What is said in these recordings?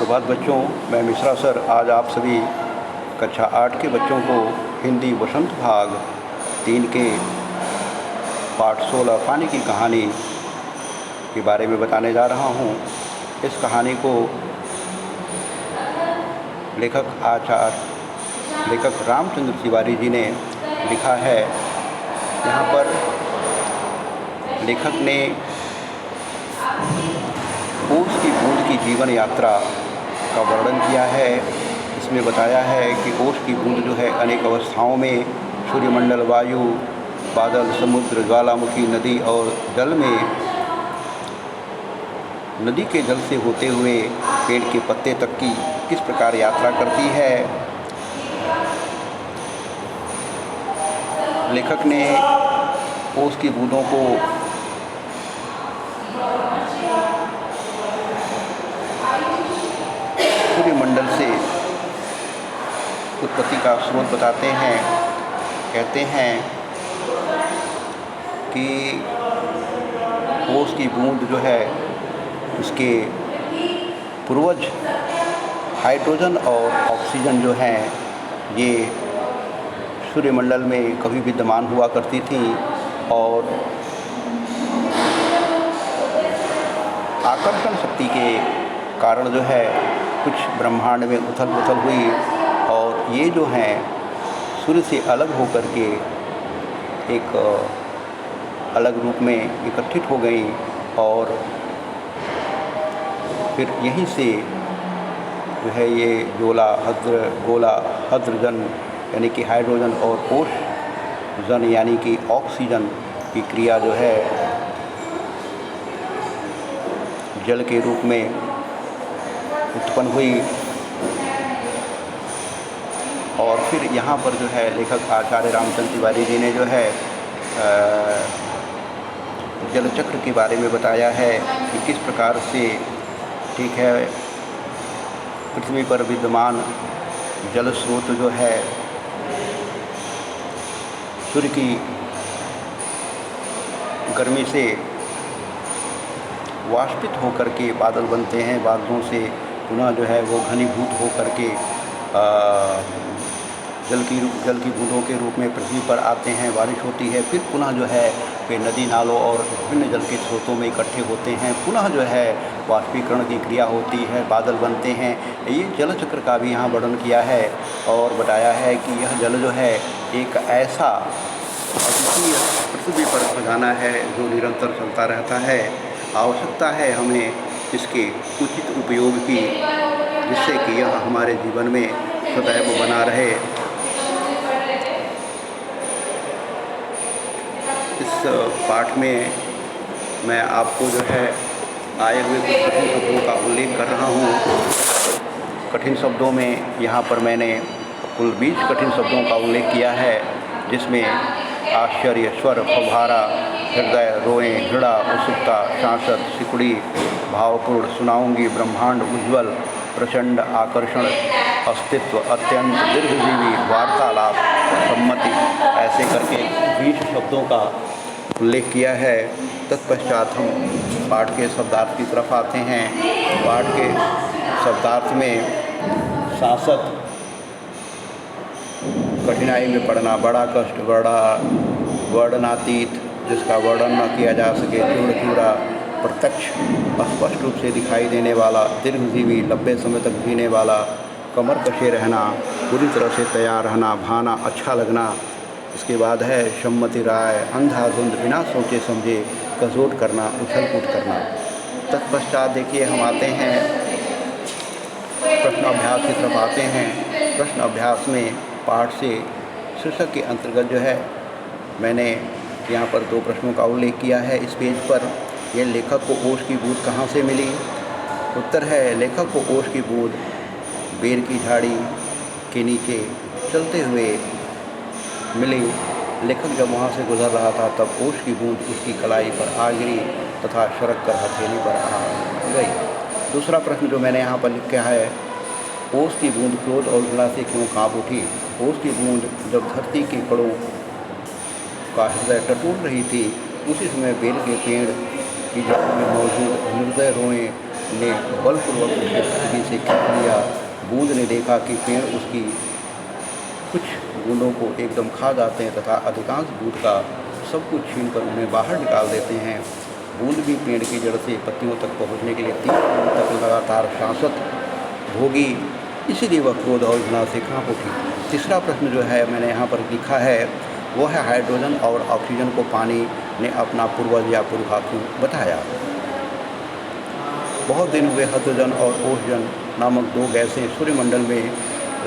सुप्रभात बच्चों, मैं मिश्रा सर आज आप सभी कक्षा 8 के बच्चों को हिंदी वसंत भाग 3 के पाठ 16 पानी की कहानी के बारे में बताने जा रहा हूँ। इस कहानी को लेखक रामचंद्र तिवारी जी ने लिखा है। यहाँ पर लेखक ने ओस की बूंद की जीवन यात्रा का वर्णन किया है। इसमें बताया है कि ओस की बूंद जो है अनेक अवस्थाओं में सूर्यमंडल, वायु, बादल, समुद्र, ज्वालामुखी, नदी और जल में नदी के जल से होते हुए पेड़ के पत्ते तक की किस प्रकार यात्रा करती है। लेखक ने ओस की बूंदों को सूर्यमंडल से उत्पत्ति का स्रोत बताते हैं। कहते हैं कि ओस की बूंद जो है उसके पूर्वज हाइड्रोजन और ऑक्सीजन जो हैं ये सूर्यमंडल में कभी विद्यमान हुआ करती थी और आकर्षण शक्ति के कारण जो है कुछ ब्रह्मांड में उथल पुथल हुई और ये जो हैं सूर्य से अलग होकर के एक अलग रूप में इकट्ठित हो गई और फिर यहीं से जो है ये गोला हाइड्रोजन यानी कि हाइड्रोजन और ओजन यानी कि ऑक्सीजन की क्रिया जो है जल के रूप में उत्पन्न हुई। और फिर यहाँ पर जो है लेखक आचार्य रामचंद्र तिवारी जी ने जो है जल चक्र के बारे में बताया है कि किस प्रकार से ठीक है पृथ्वी पर विद्यमान जल स्रोत जो है सूर्य की गर्मी से वाष्पित होकर के बादल बनते हैं। बादलों से पुनः जो है वो घनीभूत होकर के जल की बूंदों के रूप में पृथ्वी पर आते हैं, बारिश होती है। फिर पुनः जो है वे नदी नालों और विभिन्न जल के स्रोतों में इकट्ठे होते हैं। पुनः जो है वाष्पीकरण की क्रिया होती है, बादल बनते हैं। ये जल चक्र का भी यहाँ वर्णन किया है और बताया है कि यह जल जो है एक ऐसा अद्वितीय पृथ्वी पर खजाना है जो निरंतर चलता रहता है। आवश्यकता है हमें इसके उचित उपयोग की, जिससे कि यह हमारे जीवन में सदैव बना रहे। इस पाठ में मैं आपको जो है आए हुए कुछ कठिन शब्दों का उल्लेख कर रहा हूँ। कठिन शब्दों में यहाँ पर मैंने कुल 20 कठिन शब्दों का उल्लेख किया है, जिसमें आश्चर्य, स्वर, फव्वारा, हृदय, रोएं, घृणा, उत्सुकता, सांसद, सिकुड़ी, भावपूर्ण, सुनाऊंगी, ब्रह्मांड, उज्ज्वल, प्रचंड, आकर्षण, अस्तित्व, अत्यंत, दीर्घजीवी, वार्तालाप, सम्मति, ऐसे करके 20 शब्दों का उल्लेख किया है। तत्पश्चात हम पाठ के शब्दार्थ की तरफ आते हैं। पाठ के शब्दार्थ में सांसद, कठिनाई में पड़ना, बड़ा कष्ट, बड़ा वर्णनातीत, जिसका वर्णन न किया जा सके, चूड़ा प्रत्यक्ष स्पष्ट रूप से दिखाई देने वाला, दीर्घजीवी, लंबे समय तक जीने वाला, कमर कसे रहना, पूरी तरह से तैयार रहना, भाना, अच्छा लगना। इसके बाद है सम्मति राय, अंधाधुंध, बिना सोचे समझे, कजोट करना, उछल कूद करना। तत्पश्चात देखिए हम आते हैं प्रश्न अभ्यास की तरफ आते हैं। प्रश्न अभ्यास में पाठ से शीर्षक के अंतर्गत जो है मैंने यहाँ पर 2 प्रश्नों का उल्लेख किया है। इस पेज पर यह लेखक को ओस की बूंद कहाँ से मिली? उत्तर है लेखक को ओस की बूंद बेर की झाड़ी के नीचे चलते हुए मिली। लेखक जब वहाँ से गुजर रहा था तब ओस की बूंद उसकी कलाई पर आ गिरी तथा सड़क कर हथेली पर आ गई। दूसरा प्रश्न जो मैंने यहाँ पर लिखा है, ओस की बूंद क्रोध और घृणा से क्यों काँप उठी? ओस की बूंद जब धरती के कड़ों का हृदय टटोल रही थी, उसी समय बेल के पेड़ की जड़ में मौजूद हृदय रोएं ने बलपूर्वक उसे पृथ्वी से खींच लिया। बूंद ने देखा कि पेड़ उसकी कुछ बूंदों को एकदम खा जाते हैं तथा अधिकांश दूध का सब कुछ छीनकर उन्हें बाहर निकाल देते हैं। बूंद भी पेड़ की जड़ से पत्तियों तक पहुंचने के लिए 3 दिन तक लगातार सांसत भोगी, इसीलिए वह क्रोध और घृणा से कांप उठी। तीसरा प्रश्न जो है मैंने यहाँ पर लिखा है वो है हाइड्रोजन और ऑक्सीजन को पानी ने अपना पूर्वज या पुरखा क्यों बताया। बहुत दिन हुए हाइड्रोजन और ऑक्सीजन नामक 2 गैसें सूर्यमंडल में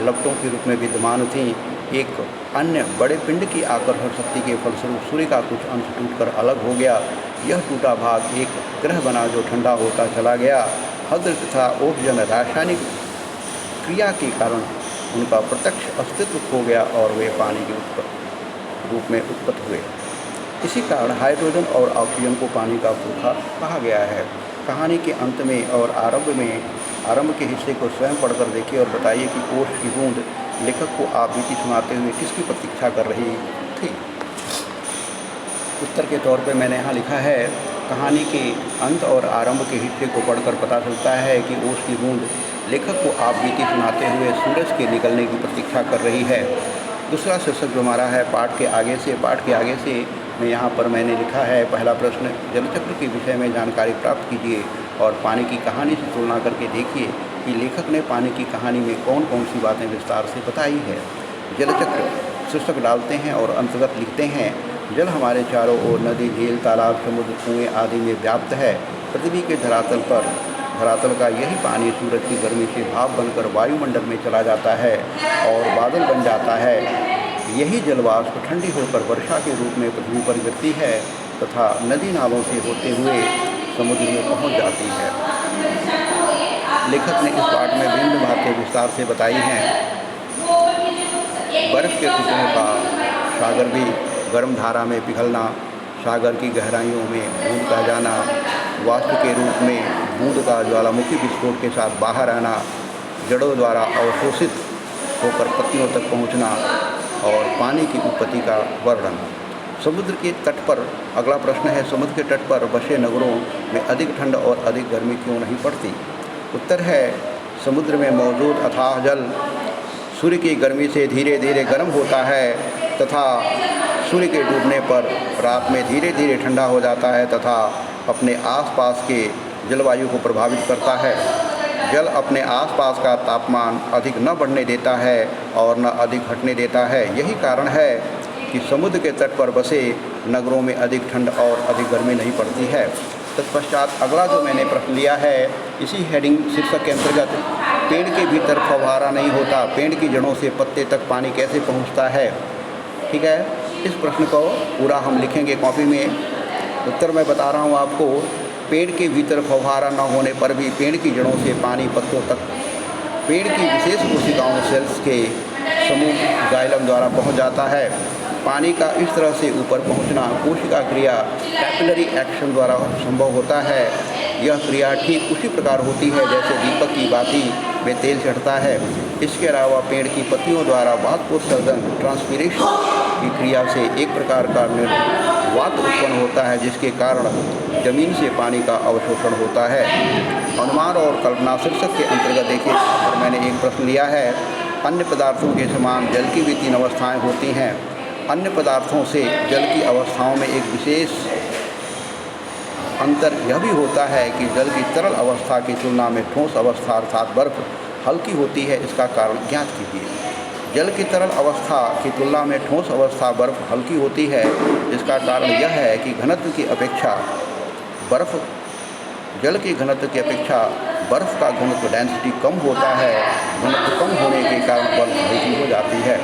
लपटों के रूप में विद्यमान थीं। एक अन्य बड़े पिंड की आकर्षण शक्ति के फलस्वरूप सूर्य का कुछ अंश टूटकर अलग हो गया। यह टूटा भाग एक ग्रह बना जो ठंडा होता चला गया। हाइड्रोजन तथा ऑक्सीजन रासायनिक क्रिया के कारण उनका प्रत्यक्ष अस्तित्व खो गया और वे पानी के रूप में उत्पन्न हुए। इसी कारण हाइड्रोजन और ऑक्सीजन को पानी का पुरखा कहा गया है। कहानी के अंत में और आरंभ के हिस्से को स्वयं पढ़कर देखिए और बताइए कि ओश की बूंद लेखक को आप बीती सुनाते हुए किसकी प्रतीक्षा कर रही थी। उत्तर के तौर पे मैंने यहाँ लिखा है कहानी के अंत और आरंभ के हिस्से को पढ़कर पता चलता है कि ओश की बूंद लेखक को आप बीती सुनाते हुए सूरज के निकलने की प्रतीक्षा कर रही है। दूसरा शीर्षक जो हमारा है पाठ के आगे से में यहाँ पर मैंने लिखा है पहला प्रश्न, जलचक्र के विषय में जानकारी प्राप्त कीजिए और पानी की कहानी से तुलना करके देखिए कि लेखक ने पानी की कहानी में कौन कौन सी बातें विस्तार से बताई है। जलचक्र शीर्षक डालते हैं और अंतर्गत लिखते हैं, जल हमारे चारों ओर नदी, झील, तालाब, समुद्र, कुएँ आदि में व्याप्त है। पृथ्वी के धरातल का यही पानी सूरज की गर्मी से भाप बनकर वायुमंडल में चला जाता है और बादल बन जाता है। यही जलवाष्प ठंडी होकर वर्षा के रूप में पृथ्वी पर गिरती है तथा नदी नालों से होते हुए समुद्र में पहुंच जाती है। लेखक ने इस पाठ में विभिन्न बातें विस्तार से बताई हैं। बर्फ़ के टुकड़ों का सागर भी गर्म धारा में पिघलना, सागर की गहराइयों में बूंद का जाना, वाष्प के रूप में बूंद का ज्वालामुखी विस्फोट के साथ बाहर आना, जड़ों द्वारा अवशोषित होकर पत्तियों तक पहुंचना और पानी की उत्पत्ति का वर्णन। समुद्र के तट पर अगला प्रश्न है, समुद्र के तट पर बसे नगरों में अधिक ठंड और अधिक गर्मी क्यों नहीं पड़ती। उत्तर है, समुद्र में मौजूद अथाह जल सूर्य की गर्मी से धीरे धीरे गर्म होता है तथा सूर्य के डूबने पर रात में धीरे धीरे ठंडा हो जाता है तथा अपने आसपास के जलवायु को प्रभावित करता है। जल अपने आसपास का तापमान अधिक न बढ़ने देता है और न अधिक घटने देता है। यही कारण है कि समुद्र के तट पर बसे नगरों में अधिक ठंड और अधिक गर्मी नहीं पड़ती है। तत्पश्चात अगला जो मैंने प्रश्न लिया है, इसी हेडिंग शीर्षक के अंतर्गत, पेड़ के भीतर फव्वारा नहीं होता, पेड़ की जड़ों से पत्ते तक पानी कैसे पहुंचता है। ठीक है, इस प्रश्न को पूरा हम लिखेंगे कॉपी में। उत्तर मैं बता रहा हूँ आपको, पेड़ के भीतर फव्वारा न होने पर भी पेड़ की जड़ों से पानी पत्तों तक पेड़ की विशेष कोशिकाओं सेल्स के समूह जाइलम द्वारा पहुंच जाता है। पानी का इस तरह से ऊपर पहुंचना कोशिका क्रिया कैपिलरी एक्शन द्वारा संभव होता है। यह क्रिया ठीक उसी प्रकार होती है जैसे दीपक की बाती में तेल चढ़ता है। इसके अलावा पेड़ की पत्तियों द्वारा वातोत्सर्जन ट्रांसपीरेशन की क्रिया से एक प्रकार का वात उत्पन्न होता है जिसके कारण जमीन से पानी का अवशोषण होता है। अनुमान और कल्पना शीर्षक के अंतर्गत देखिए, और मैंने एक प्रश्न लिया है, अन्य पदार्थों के समान जल की भी 3 अवस्थाएं होती हैं। अन्य पदार्थों से जल की अवस्थाओं में एक विशेष अंतर यह भी होता है कि जल की तरल अवस्था की तुलना में ठोस अवस्था अर्थात बर्फ हल्की होती है। इसका कारण ज्ञात कीजिए। जल की तरल अवस्था की तुलना में ठोस अवस्था बर्फ हल्की होती है। इसका कारण यह है कि जल के घनत्व की अपेक्षा बर्फ़ का घनत्व डेंसिटी कम होता है। घनत्व कम होने के कारण बर्फ हल्की हो जाती है।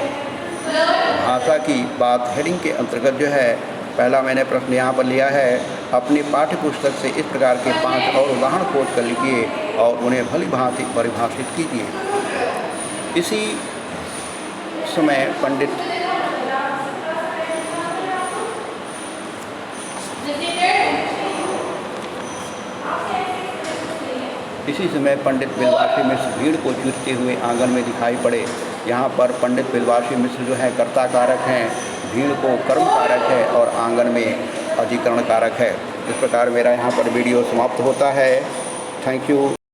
भाषा की बात हेडिंग के अंतर्गत जो है, पहला मैंने प्रश्न यहाँ पर लिया है, अपनी पाठ्य पुस्तक से इस प्रकार के 5 और उदाहरण खोज कर लिखिए और उन्हें भली भांति परिभाषित कीजिए। इसी समय पंडित बिलवासी मिश्र भीड़ को चूसते हुए आंगन में दिखाई पड़े। यहाँ पर पंडित बिलवासी मिश्र जो है कर्ता कारक हैं, भीड़ को कर्म कारक है और आंगन में अधिकरण कारक है। इस प्रकार मेरा यहाँ पर वीडियो समाप्त होता है। Thank you.